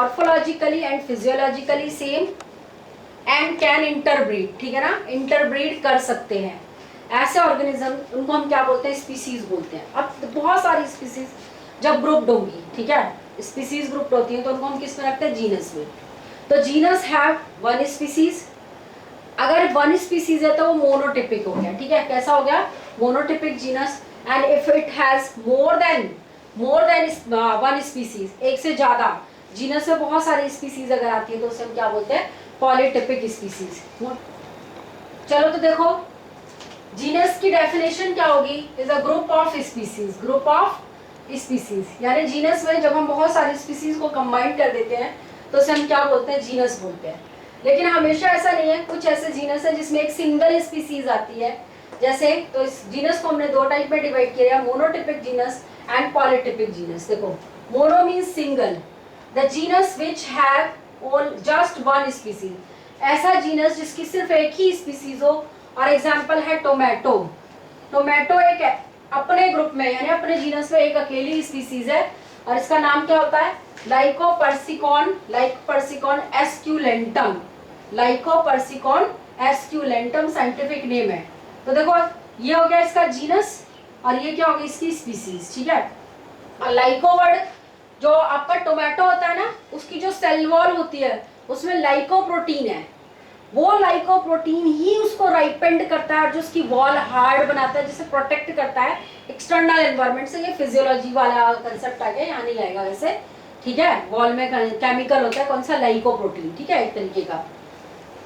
Morphologically and physiologically same and can interbreed, ठीक है ना, इंटरब्रीड कर सकते हैं। ऐसे ऑर्गेनिज्म उनको हम क्या बोलते हैं, स्पीसीज बोलते हैं। अब बहुत सारी स्पीसीज जब ग्रुप्ड होंगी, ठीक है, स्पीसीज ग्रुप्ड होती हैं तो उनको हम किस में रखते हैं, जीनस में। तो जीनस हैव वन स्पीसीज, अगर वन स्पीसीज है तो वो मोनोटिपिक हो गया, ठीक है, कैसा हो गया, monotypic genus. And if it has more than one species, एक से ज्यादा, जीनस में बहुत सारी स्पीसीज अगर आती है तो उसे हम क्या बोलते हैं, पॉलीटिपिक स्पीसीज। चलो तो देखो जीनस की डेफिनेशन क्या होगी, is a group of species, group of species, यानी जीनस में जब हम बहुत सारी स्पीसीज को कंबाइन कर देते हैं तो उसे हम क्या बोलते हैं, जीनस बोलते हैं। लेकिन हमेशा ऐसा नहीं है, कुछ ऐसे जीनस है जिसमें एक सिंगल स्पीसीज आती है, जैसे तो इस जीनस को हमने दो टाइप में डिवाइड किया है, monotypic genus and polytypic genus. देखो mono means single, the genus which have just one species, ऐसा जीनस जिसकी सिर्फ एक ही स्पीसीज हो। और एग्जांपल है टोमेटो, टोमेटो एक अपने ग्रुप में यानी अपने जीनस में एक अकेली स्पीसीज है और इसका नाम क्या होता है, लाइकोपर्सिकॉन, लाइकोपर्सिकॉन एस्क्यूलेंटम, लाइकोपर्सिकॉन एस्क्यूलेंटम साइंटिफिक नेम है। तो देखो ये हो गया इसका जीनस और ये क्या होगी, इसकी स्पीसीज, ठीक है। और लाइको वर्ड जो आपका टोमेटो होता है ना, उसकी जो सेल वॉल होती है उसमें लाइकोप्रोटीन है, वो लाइकोप्रोटीन ही उसको राइपेंड करता है और जो उसकी वॉल हार्ड बनाता है, जिसे प्रोटेक्ट करता है एक्सटर्नल एनवायरनमेंट से। ये फिजियोलॉजी वाला कंसेप्ट आ गया, यहाँ नहीं आएगा वैसे, ठीक है। वॉल में केमिकल होता है कौन सा, लाइकोप्रोटीन, ठीक है, एक तरीके का।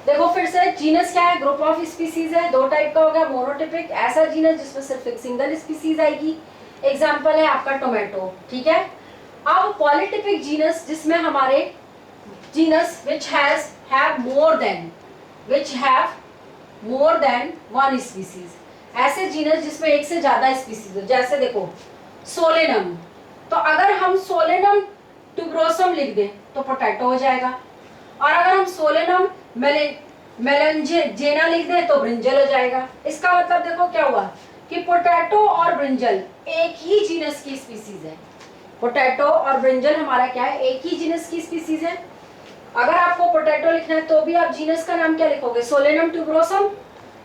देखो फिर से जीनस क्या है, ग्रुप ऑफ स्पीसीज है, दो टाइप का हो गया, मोनोटिपिक ऐसा जीनस जिसमें सिर्फ एक सिंगल स्पीसीज आएगी, एग्जांपल है आपका टोमेटो, ठीक है। अब पॉलीटिपिक जीनस जिसमें हमारे genus which have more than one species, ऐसे जीनस जिसमें एक से ज्यादा स्पीसीज हो। जैसे देखो सोलेनम, तो अगर हम सोलेनम ट्यूबरोसम लिख दें तो पोटैटो हो जाएगा, और अगर हम सोलेनम मेलनजेना लिख दें तो ब्रिंजल हो जाएगा। इसका मतलब देखो क्या हुआ कि पोटैटो और ब्रिंजल एक ही जीनस की स्पीसीज है, पोटैटो और ब्रिंजल हमारा क्या है, एक ही जीनस की स्पीसीज है। अगर आपको पोटैटो लिखना है तो भी आप जीनस का नाम क्या लिखोगे, सोलेनम ट्यूबरोसम,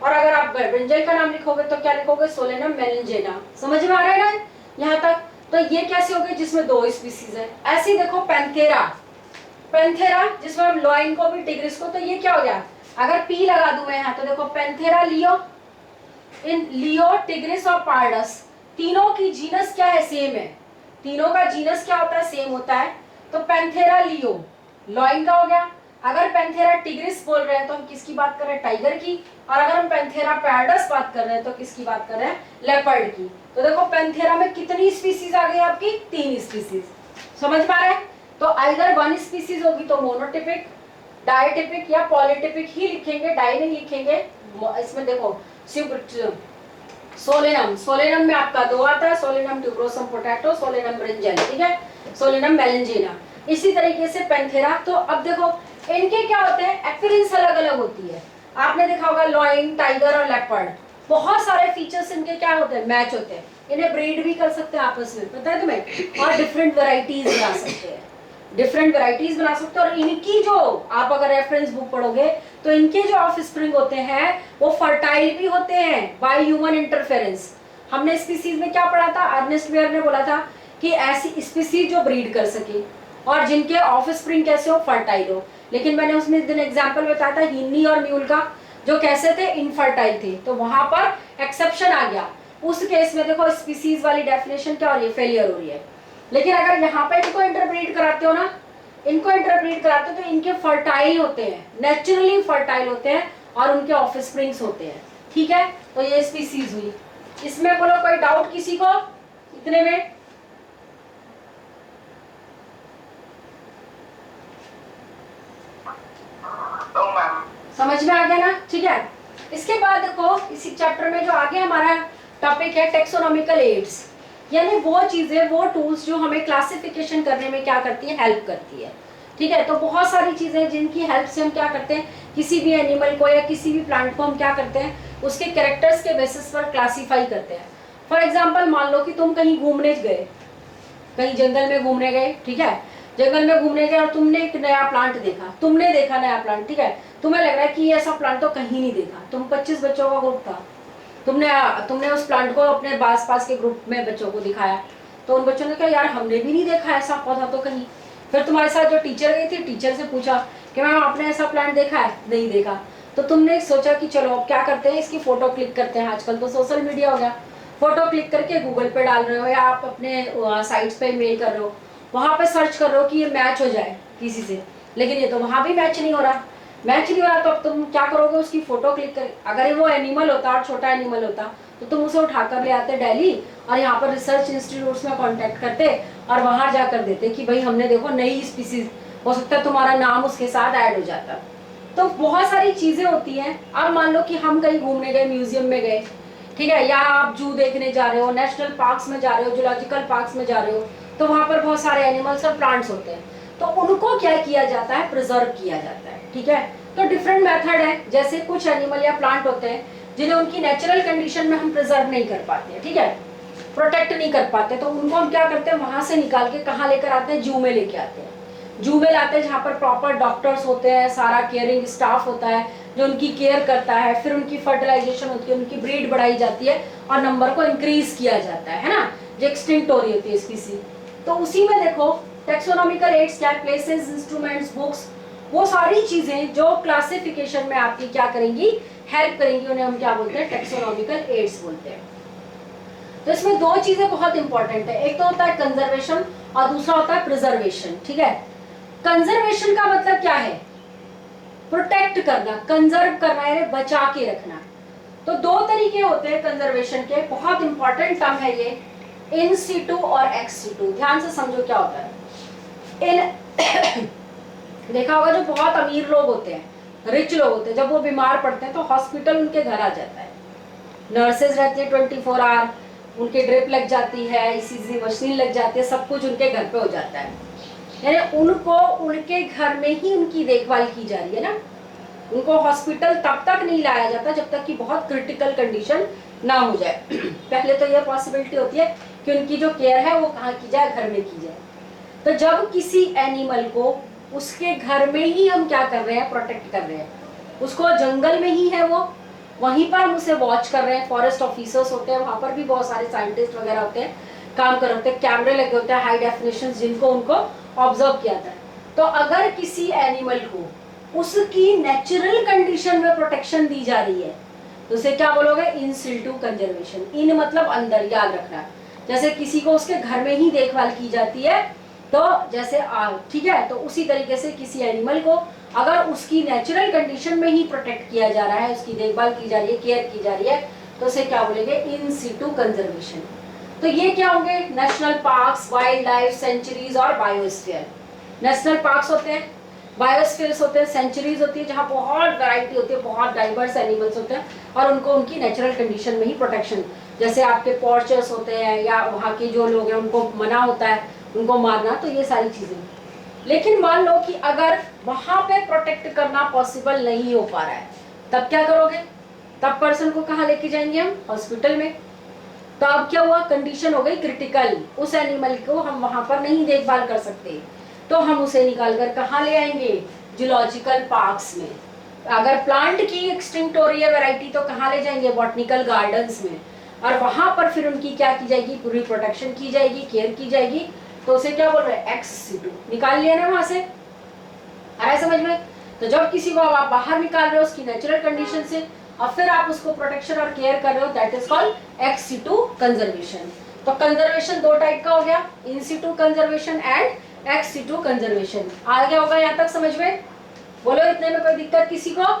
और अगर आप ब्रिंजल का नाम लिखोगे तो क्या लिखोगे, सोलेनम मेलनजेना। समझ में आ रहा है ना यहाँ तक। तो ये कैसे हो गए जिसमें दो स्पीसीज है। ऐसे ही देखो पैंथेरा, पैंथेरा जिसमें हम लॉइन को भी टिग्रिस को, तो ये क्या हो गया, अगर पी लगा दूं मैं यहाँ तो देखो पैंथेरा लियो, इन लियो टिग्रिस और पार्डस, तीनों की जीनस क्या है, सेम है, तीनों का जीनस क्या होता है, सेम होता है। तो पैंथेरा लियो लॉइन का हो गया। अगर पैंथेरा टिग्रिस बोल रहे हैं तो हम किसकी बात कर रहे हैं, टाइगर की, और अगर हम पैंथेरा पैरडस बात कर रहे हैं तो किसकी बात कर रहे हैं, लेपर्ड की। तो देखो पैंथेरा में कितनी स्पीसीज आ गई आपकी, 3 स्पीसीज। समझ पा रहे हैं। तो आइदर वन स्पीसीज होगी तो मोनोटिपिक, डाइटिपिक या पॉलीटिपिक ही लिखेंगे, डाई नहीं लिखेंगे। इसमें देखो सोलेनम, सोलेनम में आपका दो आता है, Solanum tuberosum potato, Solanum brinjal, ठीक है, सोलेनम मेलनजेना। इसी तरीके से पैंथेरा। तो अब देखो इनके क्या होते हैं, अपीयरेंस अलग अलग होती है। आपने देखा होगा लॉयन, टाइगर और लेपर्ड, बहुत सारे फीचर्स इनके क्या होते हैं, मैच होते हैं। इन्हें ब्रीड भी कर सकते हैं आपस में, पता है तुम्हें, और डिफरेंट वेराइटीज बना सकते हैं, डिफरेंट वेराइटीज बना सकते हैं। और इनकी जो आप अगर रेफरेंस बुक पढ़ोगे तो इनके जो ऑफस्प्रिंग होते हैं वो फर्टाइल भी होते हैं बाय ह्यूमन इंटरफेरेंस। हमने स्पीसीज में क्या पढ़ा था, अर्नेस्ट वेयर ने बोला था कि ऐसी स्पीसीज जो ब्रीड कर सके और जिनके ऑफस्प्रिंग कैसे हो, फर्टाइल हो। लेकिन मैंने उसमें दिन एग्जाम्पल बताया था हिन्नी और म्यूल का, जो कैसे थे, इनफर्टाइल थे, तो वहां पर एक्सेप्शन आ गया। उस केस में देखो स्पीसीज वाली डेफिनेशन क्या हो रही है, फेलियर हो रही है। लेकिन अगर यहाँ पे इनको इंटरप्रीट कराते हो ना, इनको इंटरप्रीट कराते हो तो इनके फर्टाइल होते हैं, नेचुरली फर्टाइल होते हैं और उनके ऑफस्प्रिंग्स होते हैं, ठीक है। तो ये स्पीसीज हुई। इसमें बोलो कोई डाउट किसी को इतने में, समझ में आ गया ना, ठीक है। इसके बाद देखो इसी चैप्टर में जो आगे हमारा टॉपिक है टेक्सोनॉमिकल एड्स, यानी वो चीजें, वो टूल्स जो हमें क्लासिफिकेशन करने में क्या करती है, हेल्प करती है, ठीक है। तो बहुत सारी चीजें जिनकी हेल्प से हम क्या करते हैं, किसी भी एनिमल को या किसी भी प्लांट को हम क्या करते हैं, उसके कैरेक्टर्स के बेसिस पर क्लासीफाई करते हैं। फॉर एग्जाम्पल मान लो कि तुम कहीं घूमने गए, कहीं जंगल में घूमने गए, ठीक है, जंगल में घूमने गए और तुमने एक नया प्लांट देखा, तुमने देखा नया प्लांट, ठीक है, तुम्हें लग रहा है कि ये ऐसा प्लांट तो कहीं नहीं देखा, तुम 25 बच्चों का ग्रुप था, तुमने तुमने उस प्लांट को अपने आस पास के ग्रुप में बच्चों को दिखाया, तो उन बच्चों ने कहा यार हमने भी नहीं देखा ऐसा पौधा तो कहीं। फिर तुम्हारे साथ जो टीचर गई थी, टीचर से पूछा कि मैम आपने ऐसा प्लांट देखा है, नहीं देखा। तो तुमने सोचा कि चलो अब क्या करते हैं, इसकी फोटो क्लिक करते हैं, आजकल तो सोशल मीडिया हो गया, फोटो क्लिक करके गूगल पे डाल रहे हो या आप अपने साइट्स पे मेल कर रहे हो, वहां पे सर्च कर रहे हो कि ये मैच हो जाए किसी से, लेकिन ये तो वहां भी मैच नहीं हो रहा, मैच नहीं हो रहा, तो अब तुम क्या करोगे, उसकी फोटो क्लिक कर, अगर वो एनिमल होता और छोटा एनिमल होता तो तुम उसे उठाकर ले आते दिल्ली और यहाँ पर रिसर्च इंस्टीट्यूट्स में कांटेक्ट करते और वहां जाकर देते कि भाई हमने देखो नई स्पीसीज, हो सकता है तुम्हारा नाम उसके साथ ऐड हो जाता। तो बहुत सारी चीजें होती हैं। अब मान लो कि हम कहीं घूमने गए, म्यूजियम में गए, ठीक है, या आप जू देखने जा रहे हो, नेशनल पार्क्स में जा रहे हो, जूलॉजिकल पार्क्स में जा रहे हो, तो वहां पर बहुत सारे एनिमल्स और प्लांट्स होते हैं, तो उनको क्या किया जाता है, प्रिजर्व किया जाता है, ठीक है। तो डिफरेंट मेथड है, जैसे कुछ एनिमल या प्लांट होते हैं जिन्हें उनकी नेचुरल कंडीशन में हम प्रिजर्व नहीं कर पाते, ठीक है, प्रोटेक्ट नहीं कर पाते, तो उनको हम क्या करते हैं, वहां से निकाल के कहाँ लेकर आते हैं, जू में लेके आते हैं, जू में लाते हैं जहाँ पर प्रॉपर डॉक्टर्स होते हैं, सारा केयरिंग स्टाफ होता है जो उनकी केयर करता है, फिर उनकी फर्टिलाइजेशन होती है, उनकी ब्रीड बढ़ाई जाती है और नंबर को इंक्रीज किया जाता है ना, जो एक्सटिंक्ट हो रही होती है स्पीसी। तो उसी में देखो टेक्सोनॉमिकल एड्स क्या, प्लेसेस, इंस्ट्रूमेंट्स, बुक्स, वो सारी चीजें जो क्लासिफिकेशन में आपकी क्या करेंगी, हेल्प करेंगी, उन्हें हम क्या बोलते हैं, टेक्सोनॉमिकल एड्स बोलते हैं। तो इसमें दो चीजें बहुत इंपॉर्टेंट है, एक तो होता है कंजर्वेशन और दूसरा होता है प्रिजर्वेशन, ठीक है। कंजर्वेशन का मतलब क्या है, प्रोटेक्ट करना, कंजर्व करना यानी बचा के रखना। तो दो तरीके होते हैं कंजर्वेशन के, बहुत इंपॉर्टेंट टर्म है ये, इन सीटू और एक्स सीटू। ध्यान से समझो क्या होता है। इन देखा होगा जो बहुत अमीर लोग होते हैं, रिच लोग होते हैं, जब वो बीमार पड़ते हैं तो हॉस्पिटल उनके घर आ जाता है, नर्सेज रहती है 24 आवर, उनके ड्रिप लग जाती है, ईसीजी मशीन लग जाती है, सब कुछ उनके घर पे हो जाता है, यानी उनको उनके घर में ही उनकी देखभाल की जा रही है ना, उनको हॉस्पिटल तब तक नहीं लाया जाता जब तक कि बहुत क्रिटिकल कंडीशन ना हो जाए। पहले तो यह पॉसिबिलिटी होती है कि उनकी जो केयर है वो कहाँ की जाए, घर में की जाए। तो जब किसी एनिमल को उसके घर में ही हम क्या कर रहे हैं, प्रोटेक्ट कर रहे हैं, उसको जंगल में ही है वो, वहीं पर हम उसे वॉच कर रहे हैं, फॉरेस्ट ऑफिसर्स होते हैं, वहां पर भी बहुत सारे साइंटिस्ट वगैरह होते हैं, काम कर होते हैं, कैमरे लगे होते हैं हाई डेफिनेशन जिनको उनको ऑब्जर्व किया जाता है। तो अगर किसी एनिमल को उसकी नेचुरल कंडीशन में प्रोटेक्शन दी जा रही है तो उसे क्या बोलोगे, इन सिटू कंजर्वेशन। इन मतलब अंदर, याद रखना, जैसे किसी को उसके घर में ही देखभाल की जाती है, तो जैसे ठीक है, तो उसी तरीके से किसी एनिमल को अगर उसकी नेचुरल कंडीशन में ही प्रोटेक्ट किया जा रहा है, उसकी देखभाल की जा रही है, केयर की जा रही है, तो उसे क्या बोलेंगे, इन सिटू कंजर्वेशन। तो ये क्या होंगे, national parks, wild life sanctuaries और बायोस्फीयर। नेशनल पार्क्स होते हैं, बायोस्फीयर्स होते हैं, सेंचुरीज होती है जहाँ बहुत वैरायटी होती है, बहुत डाइवर्स एनिमल्स होते हैं और उनको उनकी नेचुरल कंडीशन में ही प्रोटेक्शन, जैसे आपके पॉर्चर्स होते हैं या वहाँ के जो लोग हैं उनको मना होता है उनको मारना, तो ये सारी चीजें। लेकिन मान लो कि अगर वहां पे प्रोटेक्ट करना पॉसिबल नहीं हो पा रहा है, तब क्या करोगे, तब पर्सन को कहाँ लेके जाएंगे हम, हॉस्पिटल में। तो अब क्या हुआ, कंडीशन हो गई क्रिटिकल, उस एनिमल को हम वहां पर नहीं देखभाल कर सकते, तो हम उसे निकाल कर कहाँ ले आएंगे, जूलॉजिकल पार्क्स में। अगर प्लांट की एक्सटिंक्ट हो रही है वैरायटी तो कहाँ ले जाएंगे, बॉटनिकल गार्डन्स में, और वहां पर फिर उनकी क्या की जाएगी, पूरी प्रोटेक्शन की जाएगी, केयर की जाएगी। तो उसे क्या बोल रहे हैं, एक्स सीटू, निकाल लिया ना वहां से, आ रहा है समझ में। तो जब किसी को आप बाहर निकाल रहे हो उसकी नेचुरल कंडीशन से और फिर आप उसको प्रोटेक्शन और केयर कर रहे हो, that is called ex situ conservation. तो कंजर्वेशन दो टाइप का हो गया, in situ conservation and ex situ conservation. आ गया होगा यहाँ तक समझ में, बोलो इतने में कोई दिक्कत किसी को।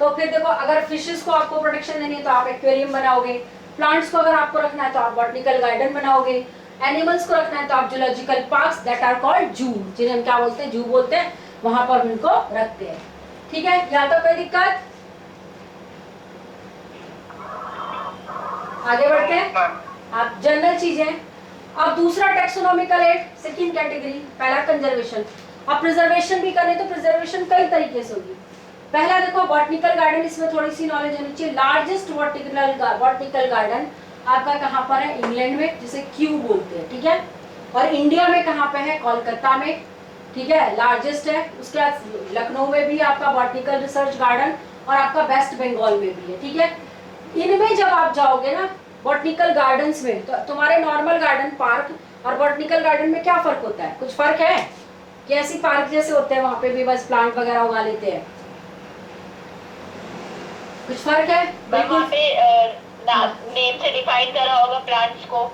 तो फिर देखो, अगर फिशेस को आपको प्रोटेक्शन देनी है तो आप एक्वेरियम बनाओगे, प्लांट्स को अगर आपको रखना है तो आप बॉटनिकल गार्डन बनाओगे, एनिमल्स को रखना है तो आप zoological parks that are called zoo, जिन्हें हम क्या बोलते हैं, जू बोलते हैं, वहां पर उनको रखते हैं। ठीक है, यहाँ तक कोई दिक्कत, आगे बढ़ते हैं। आप जनरल चीजें, अब दूसरा टेक्सोनॉमिकल एड, सेकंड कैटेगरी, पहला कंजर्वेशन। अब प्रिजर्वेशन भी करें तो प्रिजर्वेशन कई तरीके से होगी। पहला देखो बॉटनिकल गार्डन, इसमें थोड़ी सी नॉलेज होनी चाहिए। लार्जेस्ट बॉटनिकल गार्डन आपका कहाँ पर है, इंग्लैंड में, जिसे क्यू बोलते हैं, ठीक है। और इंडिया में कहाँ पे है, कोलकाता में, ठीक है, लार्जेस्ट है। उसके बाद लखनऊ में भी आपका बॉटनिकल रिसर्च गार्डन और आपका वेस्ट बंगाल में भी है। ठीक है, इनमें जब आप जाओगे ना बॉटनिकल गार्डन्स में, तो तुम्हारे नॉर्मल गार्डन पार्क और बॉटनिकल गार्डन में क्या फर्क होता है? कुछ फर्क है कि ऐसी पार्क जैसे होते हैं वहां पे भी बस प्लांट वगैरह उगा लेते हैं? कुछ फर्क है? वहाँ पे नेम से डिफाइन करा होगा प्लांट्स को,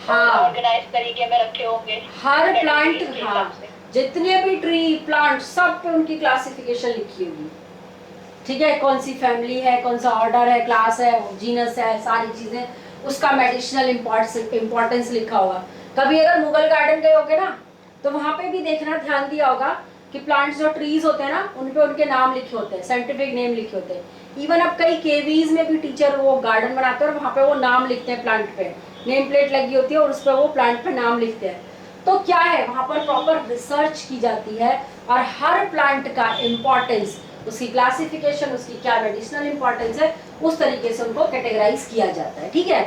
हाँ, ऑर्गेनाइज तरीके में रखे होंगे हर प्लांट, categories के हाँ, हिसाब से। जितने भी ट्री प्लांट सब पे उनकी क्लासिफिकेशन लिखी होगी। ठीक है, कौन सी फैमिली है, कौन सा ऑर्डर है, क्लास है, जीनस है, सारी चीजें, उसका मेडिसिनल इम्पोर्टेंस लिखा होगा। कभी अगर मुगल गार्डन गए होगे ना तो वहां पे भी देखना, ध्यान दिया होगा कि प्लांट्स जो ट्रीज होते हैं ना उन पे उनके नाम लिखे होते हैं, साइंटिफिक नेम लिखे होते हैं। इवन अब कई केवीज में भी टीचर वो गार्डन बनाते हैं और वहां पे वो नाम लिखते हैं, प्लांट पे नेम प्लेट लगी होती है और उस पर वो प्लांट पे नाम लिखते हैं। तो क्या है, वहां पर प्रॉपर रिसर्च की जाती है और हर प्लांट का इम्पोर्टेंस, उसकी क्लासिफिकेशन, उसकी क्या मेडिसिनल इंपॉर्टेंस है, उस तरीके से उनको कैटेगराइज किया जाता है। ठीक है,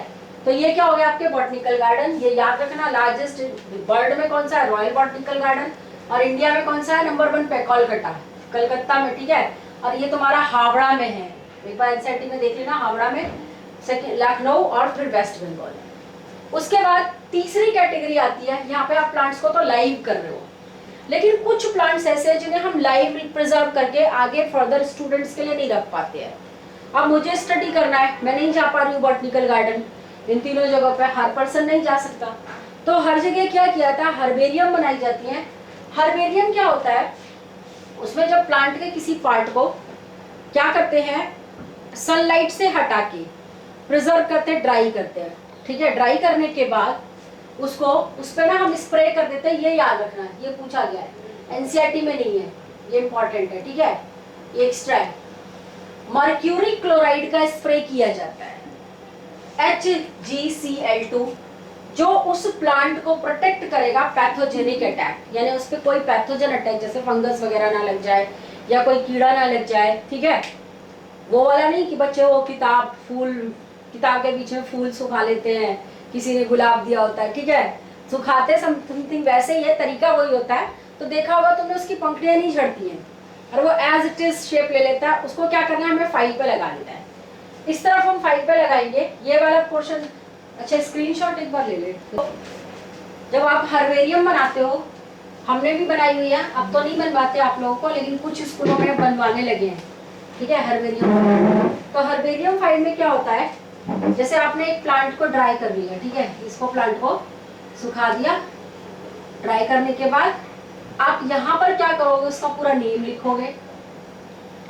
तो ये क्या हो गया आपके बॉटनिकल गार्डन। ये याद रखना, लार्जेस्ट वर्ल्ड में कौन सा है? Royal botanical garden. और इंडिया में कौन सा है? नंबर 1 पे कोलकाता, कलकत्ता में। ठीक है, और ये तुम्हारा हावड़ा में है, एक बार एनसीईआरटी में देख लेना, हावड़ा में, सेकंड लखनऊ और फिर वेस्ट बंगाल। उसके बाद तीसरी कैटेगरी आती है, यहाँ पे आप प्लांट्स को तो लाइव कर रहे हो, लेकिन कुछ प्लांट्स ऐसे हैं जिन्हें हम लाइव प्रिजर्व करके आगे फर्दर स्टूडेंट्स के लिए नहीं रख पाते हैं। अब मुझे स्टडी करना है, मैं नहीं जा पा रही हूँ बॉटनिकल गार्डन, इन तीनों जगह पे हर पर्सन नहीं जा सकता, तो हर जगह क्या किया था, हर्बेरियम बनाई जाती है। हर्बेरियम क्या होता है, उसमें जब प्लांट के किसी पार्ट को क्या करते हैं, सनलाइट से हटा के प्रिजर्व करते हैं, ड्राई करते हैं। ठीक है, ड्राई करने के बाद उसको उस पर ना हम स्प्रे कर देते हैं। ये याद रखना, ये पूछा गया है, एनसीईआरटी में नहीं है, ये इंपॉर्टेंट है। ठीक है, ये एक्स्ट्रा है। मर्क्यूरी क्लोराइड का स्प्रे किया जाता है, HgCl2, जो उस प्लांट को प्रोटेक्ट करेगा पैथोजेनिक अटैक, यानी उस पर कोई पैथोजन अटैक जैसे फंगस वगैरह ना लग जाए या कोई कीड़ा ना लग जाए। ठीक है, वो वाला नहीं कि बच्चे वो किताब के बीच में फूल सुखा लेते हैं, किसी ने गुलाब दिया होता है, ठीक है, सुखाते समथिंग वैसे ही है, तरीका वही होता है। तो देखा होगा तुमने, उसकी पंखुड़ियां नहीं झड़ती हैं और वो एज इट इज शेप ले लेता है। उसको क्या करना है, हमें फाइल पे लगा लेना है। इस तरफ हम फाइल पे लगाएंगे ये वाला पोर्शन। अच्छा, स्क्रीनशॉट एक बार ले ले। जब आप हर्बेरियम बनाते हो, हमने भी बनाई हुई है, अब तो नहीं बनवाते आप लोगों को, लेकिन कुछ स्कूलों में बनवाने लगे हैं। ठीक है, हर्बेरियम। तो हर्बेरियम फाइल में क्या होता है, जैसे आपने एक प्लांट को ड्राई कर लिया, ठीक है, इसको प्लांट को सुखा दिया, ड्राई करने के बाद आप यहाँ पर क्या करोगे, उसका पूरा नेम लिखोगे,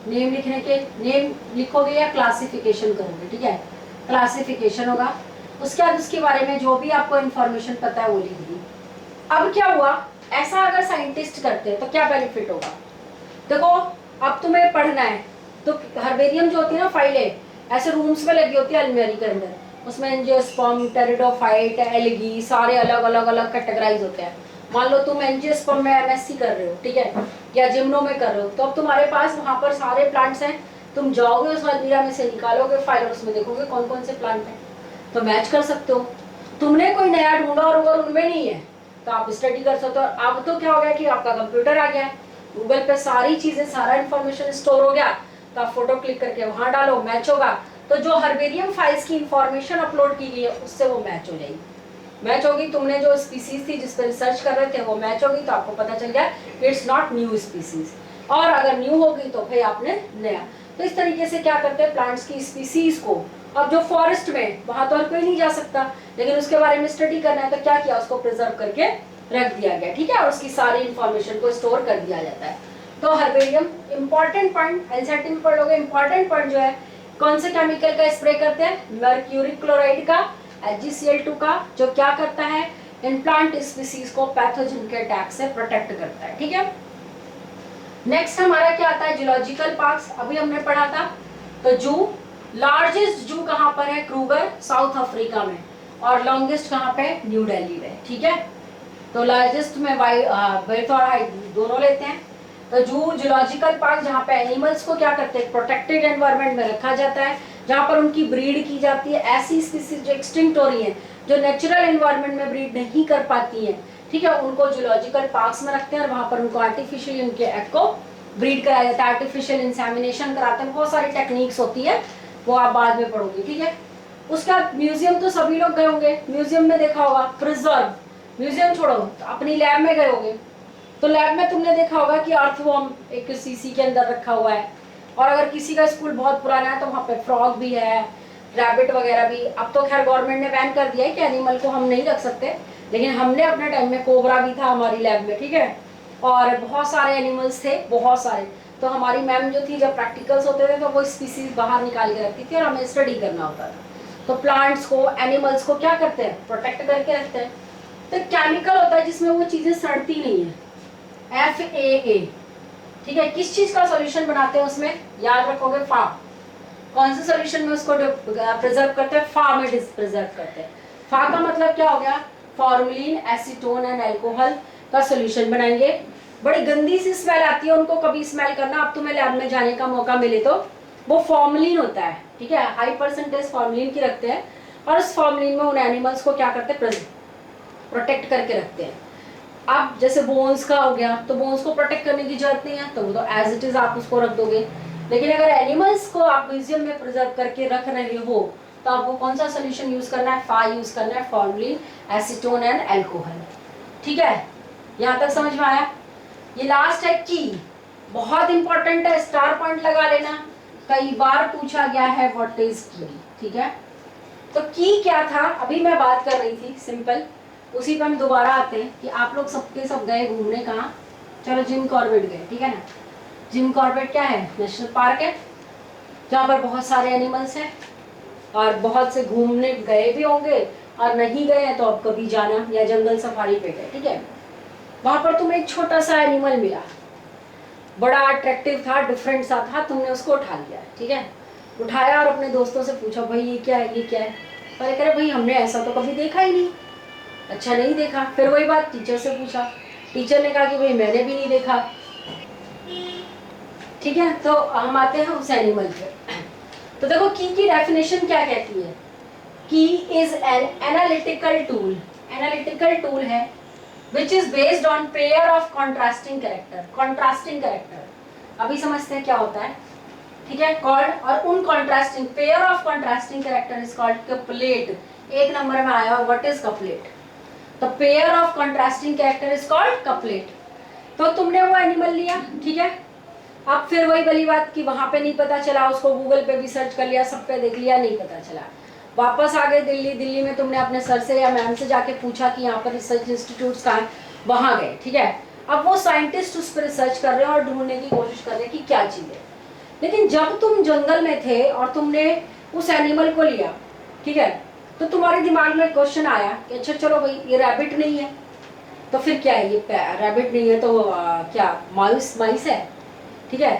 नेम लिखोगे या क्लासिफिकेशन करोगे। ठीक है, क्लासिफिकेशन होगा। उसके बाद उसके बारे में जो भी आपको इन्फॉर्मेशन पता है वो लिख दी। अब क्या हुआ, ऐसा अगर साइंटिस्ट करते हैं तो क्या बेनिफिट होगा? देखो, अब तुम्हें पढ़ना है तो हर्बेरियम जो होती है ना फाइलें, ऐसे रूम्स में लगी होती है अलमारी के अंदर, उसमें एंजियोस्पर्म, टेरिडोफाइट, एल्गी, सारे अलग अलग कैटेगराइज होते हैं। मान लो तुम एंजियोस्पर्म में एमएससी कर रहे हो, ठीक है, या जिम्नो में कर रहे हो, तो अब तुम्हारे पास वहां पर सारे प्लांट्स हैं। तुम जाओगे उस अलमीरा में से निकालोगे फाइल और उसमें देखोगे कौन कौन से प्लांट हैं, तो मैच कर सकते हो। तुमने कोई नया ढूंढा और अगर उनमें नहीं है तो आप स्टडी कर सकते हो। अब तो क्या हो गया कि आपका कंप्यूटर आ गया है, गूगल पे सारी चीजें, सारा इन्फॉर्मेशन स्टोर हो गया, तो आप फोटो क्लिक करके वहां डालो, मैच होगा। तो जो हर्बेरियम फाइल्स की इंफॉर्मेशन अपलोड की गई है उससे वो मैच हो जाएगी। मैच होगी, तुमने जो स्पीसीज थी जिस पर रिसर्च कर रहे थे वो मैच होगी, तो आपको पता चल गया इट्स नॉट न्यू स्पीसीज, और अगर न्यू होगी तो फिर आपने नया। तो इस तरीके से क्या करते हैं, प्लांट्स की स्पीसीज को। अब जो फॉरेस्ट में, वहां तो हर कोई नहीं जा सकता, लेकिन उसके बारे में स्टडी करना है, तो क्या किया, उसको प्रिजर्व करके रख दिया गया। ठीक है, और उसकी सारी इंफॉर्मेशन को स्टोर कर दिया जाता है। तो हर्बेरियम इंपॉर्टेंट पॉइंट, एनसीईआरटी में पढ़ लोगे, इंपॉर्टेंट पॉइंट जो है, कौन से केमिकल का स्प्रे करते हैं, मर्क्यूरिक क्लोराइड का, HgCl2 का, जो क्या करता है, इन प्लांट स्पीसीज को पैथोजन के अटैक से प्रोटेक्ट करता है। ठीक है, नेक्स्ट हमारा क्या आता है, जियोलॉजिकल पार्क्स। अभी हमने पढ़ा था। तो जू, लार्जेस्ट जू कहाँ पर है, क्रूगर, साउथ अफ्रीका में, और लॉन्गेस्ट कहाँ पे, न्यू दिल्ली में। ठीक है, तो लार्जेस्ट में विड्थ और हाइट दोनों लेते हैं। तो जू, जियोलॉजिकल पार्क, जहाँ पे एनिमल्स को क्या करते हैं, प्रोटेक्टेड एनवायरनमेंट में रखा जाता है, जहाँ पर उनकी ब्रीड की जाती है। ऐसी स्पीसीज जो एक्सटिंक्ट हो रही हैं, जो नेचुरल एनवायरनमेंट में ब्रीड नहीं कर पाती हैं, ठीक है, उनको जूलॉजिकल पार्क्स में रखते हैं और वहां पर उनको आर्टिफिशियली उनके एग को ब्रीड कराया जाता है, आर्टिफिशियल इंसेमिनेशन कराते हैं, बहुत सारी टेक्निक्स होती है, वो आप बाद में पढ़ोगे, ठीक है। उसका म्यूजियम तो सभी लोग गए होंगे, म्यूजियम में देखा होगा, प्रिजर्व, म्यूजियम छोड़ो तो अपनी लैब में गए होंगे, तो लैब में तुमने देखा होगा कि अर्थवॉर्म एक सीसी के अंदर रखा हुआ है, और अगर किसी का स्कूल बहुत पुराना है तो वहाँ पे फ्रॉग भी है, रैबिट वगैरह भी। अब तो खैर गवर्नमेंट ने बैन कर दिया है कि एनिमल को हम नहीं रख सकते, लेकिन हमने अपने टाइम में कोबरा भी था हमारी लैब में, ठीक है, और बहुत सारे एनिमल्स थे, बहुत सारे। तो हमारी मैम जो थी, जब प्रैक्टिकल्स होते थे तो वो स्पीसीज बाहर निकाल के रखती थी और हमें स्टडी करना होता था। तो प्लांट्स को, एनिमल्स को क्या करते हैं, प्रोटेक्ट करके रखते हैं। तो केमिकल होता है जिसमें वो चीजें सड़ती नहीं है, FAA, ठीक है। किस चीज का सॉल्यूशन बनाते हैं उसमें, याद रखोगे, फा। कौन से सॉल्यूशन में उसको प्रिजर्व करते हैं, फा में प्रिजर्व करते हैं। फा का मतलब क्या हो गया, फॉर्मलिन, एसीटोन एंड अल्कोहल का सॉल्यूशन बनाएंगे। बड़ी गंदी सी स्मेल आती है, उनको कभी स्मेल करना, अब तुम्हें लैब में जाने का मौका मिले तो, वो फॉर्मलिन होता है, ठीक है, हाई परसेंटेज फॉर्मलिन की रखते हैं, और उस फॉर्मलिन में उन एनिमल्स को क्या करते हैं, प्रोटेक्ट करके रखते हैं। अब जैसे बोन्स का हो गया, तो बोन्स को प्रोटेक्ट करने की जरूरत नहीं है, तो वो तो एज इट इज आप उसको रख दोगे। लेकिन अगर एनिमल्स को आप म्यूजियम में प्रिजर्व करके रख रहे हो, तो आपको कौन सा सोल्यूशन यूज करना है, फा यूज करना है, फॉर्मलिन, एसीटोन एंड अल्कोहल, ठीक है। यहाँ तक समझ में आया। ये लास्ट है की, बहुत इंपॉर्टेंट है, स्टार पॉइंट लगा लेना, कई बार पूछा गया है व्हाट इज की, ठीक है। तो की क्या था, अभी मैं बात कर रही थी, सिंपल, उसी पर हम दोबारा आते हैं कि आप लोग सबके सब गए घूमने कहाँ, चलो जिम कॉर्बेट गए, ठीक है ना। जिम कॉर्बेट क्या है, नेशनल पार्क है, जहाँ पर बहुत सारे एनिमल्स हैं, और बहुत से घूमने गए भी होंगे, और नहीं गए हैं तो अब कभी जाना, या जंगल सफारी पे गए, ठीक है। वहां पर तुम्हें एक छोटा सा एनिमल मिला, बड़ा अट्रैक्टिव था, डिफरेंट सा था, तुमने उसको उठा लिया, ठीक है। उठाया और अपने दोस्तों से पूछा, भाई ये क्या है, ये क्या है। पहले कह रहे भाई हमने ऐसा तो कभी देखा ही नहीं, अच्छा नहीं देखा। फिर वही बात टीचर से पूछा, टीचर ने कहा कि भाई मैंने भी नहीं देखा, ठीक है। तो हम आते हैं उस एनिमल पे। तो देखो की डेफिनेशन क्या कहती है, की is an analytical tool, analytical tool है which is based on pair of contrasting character, contrasting character, अभी समझते हैं क्या होता है, ठीक है। called, और उन contrasting, pair of contrasting character is called couplet, एक नंबर में आया, और what is couplet, तो pair of contrasting character is called couplet। तो तुमने वो एनिमल लिया, ठीक है। अब फिर वही वाली बात कि वहां पे नहीं पता चला, उसको गूगल पे भी सर्च कर लिया, सब पे देख लिया, नहीं पता चला, वापस आ गए दिल्ली, दिल्ली में तुमने अपने सर से या मैम से जाके पूछा कि यहाँ पर रिसर्च इंस्टीट्यूट्स कहाँ हैं, वहाँ गए, ठीक है। अब वो साइंटिस्ट उस पर रिसर्च कर रहे हैं और ढूंढने की कोशिश कर रहे हैं कि क्या चीज़ है। लेकिन जब तुम जंगल में थे और तुमने उस एनिमल को लिया, ठीक है, तो तुम्हारे दिमाग में क्वेश्चन आया कि अच्छा चलो भाई ये रैबिट नहीं है, तो फिर क्या है, ये रैबिट नहीं है तो क्या माइस है, ठीक है।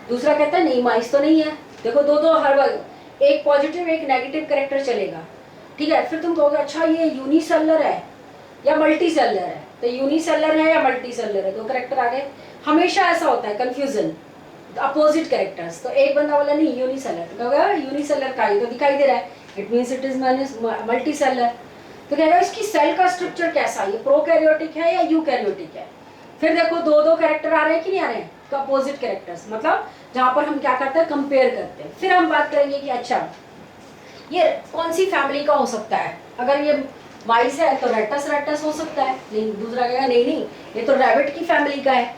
दूसरा कहता है नहीं माइस तो नहीं है। देखो दो हर वक्त एक पॉजिटिव एक नेगेटिव कैरेक्टर चलेगा, ठीक है। फिर तुम कहोगे अच्छा ये यूनिसेलर है या मल्टी सेलर है, तो यूनिसेलर है या मल्टी सेलर है, दो कैरेक्टर आ गए। हमेशा ऐसा होता है कंफ्यूजन, अपोजिट कैरेक्टर्स। तो एक बंदा बोला नहीं यूनिसेलर, तो कहोगे यूनिसेलर का, ये तो दिखाई दे रहा है, it means it is multi cellular. तो कहेगा इसकी सेल का स्ट्रक्चर कैसा, ये प्रोकैरियोटिक है या यूकैरियोटिक है। फिर देखो दो कैरेक्टर आ रहे हैं कि नहीं आ रहे हैं, तो अपोजिट कैरेक्टर्स, मतलब जहाँ पर हम क्या करते हैं, कंपेयर करते हैं। फिर हम बात करेंगे कि अच्छा ये कौन सी फैमिली का हो सकता है, अगर ये माइस है तो रेटस हो सकता है, लेकिन दूसरा कहेगा नहीं ये तो रैबिट की फैमिली का है।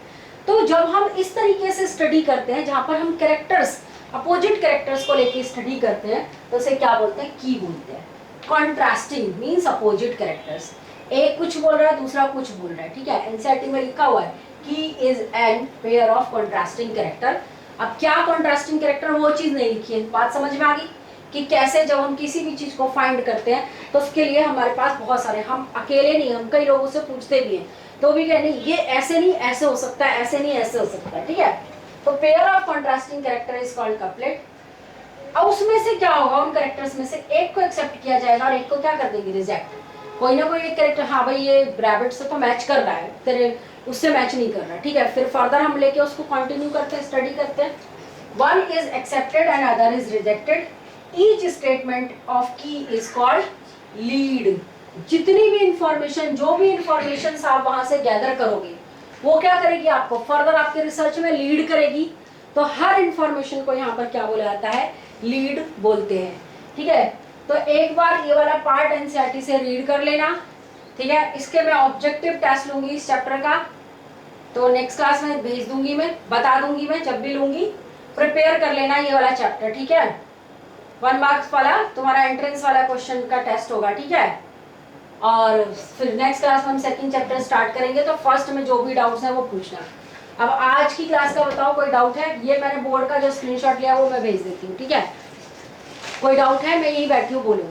तो जब हम इस तरीके से स्टडी करते हैं, जहाँ पर हम कैरेक्टर्स, अपोजिट कैरेक्टर्स को लेके स्टडी करते हैं, तो उसे क्या बोलते हैं, की बोलते हैं। कॉन्ट्रास्टिंग मीन्स अपोजिट कैरेक्टर्स, एक कुछ बोल रहा है दूसरा कुछ बोल रहा है, ठीक है। एनसीईआरटी में लिखा हुआ है की is an pair of contrasting character. अब क्या कॉन्ट्रास्टिंग कैरेक्टर, वो चीज नहीं लिखी है, बात समझ में आ गई कि कैसे जब हम किसी भी चीज को फाइंड करते हैं तो उसके लिए हमारे पास बहुत सारे, हम अकेले नहीं, हम कई लोगों से पूछते भी हैं, तो भी कह नहीं ये ऐसे नहीं ऐसे हो सकता है, ऐसे नहीं ऐसे हो सकता है, ठीक है। तो pair of contrasting character is called couplet. अब उसमें से क्या होगा, उन कैरेक्टर्स में से एक को एक्सेप्ट किया जाएगा और एक को क्या कर देंगे, रिजेक्ट। कोई ना कोई एक कैरेक्टर, हाँ भाई ये रैबिट से तो मैच कर रहा है, तेरे उससे मैच नहीं कर रहा, ठीक है। फिर फर्दर हम लेके उसको कंटिन्यू करते हैं, स्टडी करते हैं। One is accepted and other is rejected. Each statement of की इज कॉल्ड लीड। जितनी भी इंफॉर्मेशन, जो भी इंफॉर्मेशन आप वहां से गैदर करोगे वो क्या करेगी, आपको फर्दर आपके रिसर्च में लीड करेगी। तो हर इंफॉर्मेशन को यहाँ पर क्या बोला जाता है, लीड बोलते हैं। ठीक है, तो एक बार ये वाला पार्ट एनसीईआरटी से रीड कर लेना। ठीक है, इसके मैं ऑब्जेक्टिव टेस्ट लूंगी इस चैप्टर का, तो नेक्स्ट क्लास में भेज दूंगी, मैं बता दूंगी, मैं जब भी लूंगी प्रिपेयर कर लेना ये वाला चैप्टर। ठीक है, 1 मार्क्स वाला तुम्हारा एंट्रेंस वाला क्वेश्चन का टेस्ट होगा। ठीक है, और फिर नेक्स्ट क्लास में हम सेकंड चैप्टर स्टार्ट करेंगे, तो फर्स्ट में जो भी डाउट्स हैं वो पूछना। अब आज की क्लास का बताओ, कोई डाउट है? ये मैंने बोर्ड का जो स्क्रीनशॉट लिया वो मैं भेज देती हूँ। ठीक है, कोई डाउट है? मैं यही बैठी हूँ, बोलो।